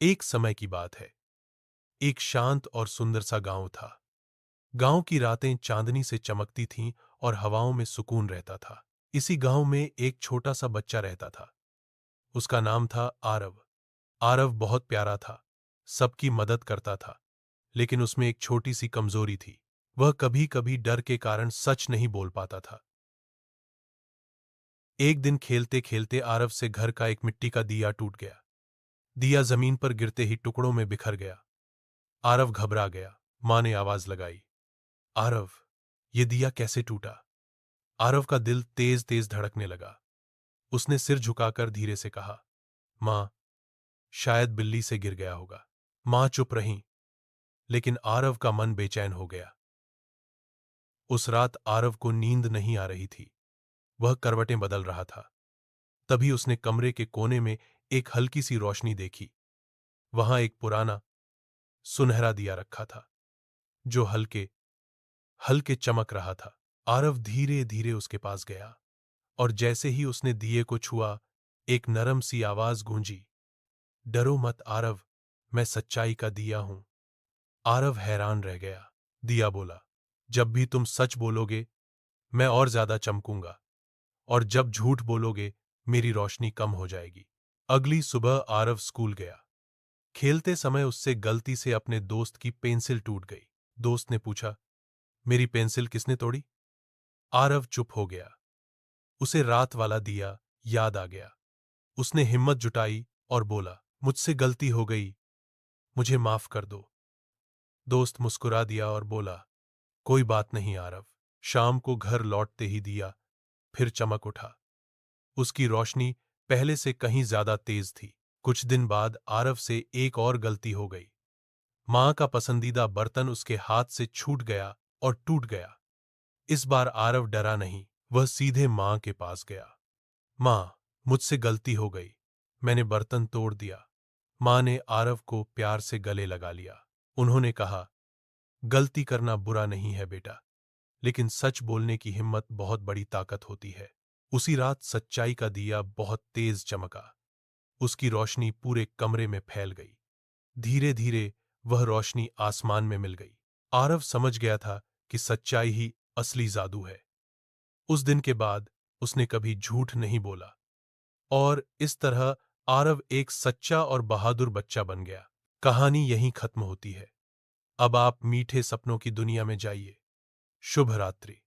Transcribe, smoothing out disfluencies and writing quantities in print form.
एक समय की बात है। एक शांत और सुंदर सा गांव था। गांव की रातें चांदनी से चमकती थीं और हवाओं में सुकून रहता था। इसी गांव में एक छोटा सा बच्चा रहता था। उसका नाम था आरव। आरव बहुत प्यारा था, सबकी मदद करता था, लेकिन उसमें एक छोटी सी कमजोरी थी। वह कभी कभी डर के कारण सच नहीं बोल पाता था। एक दिन खेलते खेलते आरव से घर का एक मिट्टी का दिया टूट गया। दिया जमीन पर गिरते ही टुकड़ों में बिखर गया। आरव घबरा गया। मां ने आवाज लगाई, आरव, ये दिया कैसे टूटा? आरव का दिल तेज तेज धड़कने लगा। उसने सिर झुकाकर धीरे से कहा, मां, शायद बिल्ली से गिर गया होगा। मां चुप रहीं, लेकिन आरव का मन बेचैन हो गया। उस रात आरव को नींद नहीं आ रही थी। वह करवटें बदल रहा था। तभी उसने कमरे के कोने में एक हल्की सी रोशनी देखी। वहां एक पुराना सुनहरा दिया रखा था, जो हल्के हल्के चमक रहा था। आरव धीरे धीरे उसके पास गया, और जैसे ही उसने दिए को छुआ, एक नरम सी आवाज गूंजी, डरो मत आरव, मैं सच्चाई का दिया हूं। आरव हैरान रह गया। दिया बोला, जब भी तुम सच बोलोगे, मैं और ज्यादा चमकूंगा, और जब झूठ बोलोगे, मेरी रोशनी कम हो जाएगी। अगली सुबह आरव स्कूल गया। खेलते समय उससे गलती से अपने दोस्त की पेंसिल टूट गई। दोस्त ने पूछा, मेरी पेंसिल किसने तोड़ी? आरव चुप हो गया। उसे रात वाला दिया याद आ गया। उसने हिम्मत जुटाई और बोला, मुझसे गलती हो गई, मुझे माफ कर दो। दोस्त मुस्कुरा दिया और बोला, कोई बात नहीं आरव। शाम को घर लौटते ही दिया फिर चमक उठा। उसकी रोशनी पहले से कहीं ज्यादा तेज थी। कुछ दिन बाद आरव से एक और गलती हो गई। मां का पसंदीदा बर्तन उसके हाथ से छूट गया और टूट गया। इस बार आरव डरा नहीं, वह सीधे मां के पास गया। मां, मुझसे गलती हो गई, मैंने बर्तन तोड़ दिया। मां ने आरव को प्यार से गले लगा लिया। उन्होंने कहा, गलती करना बुरा नहीं है बेटा, लेकिन सच बोलने की हिम्मत बहुत बड़ी ताकत होती है। उसी रात सच्चाई का दिया बहुत तेज चमका। उसकी रोशनी पूरे कमरे में फैल गई। धीरे धीरे वह रोशनी आसमान में मिल गई। आरव समझ गया था कि सच्चाई ही असली जादू है। उस दिन के बाद उसने कभी झूठ नहीं बोला, और इस तरह आरव एक सच्चा और बहादुर बच्चा बन गया। कहानी यहीं खत्म होती है। अब आप मीठे सपनों की दुनिया में जाइए। शुभ रात्रि।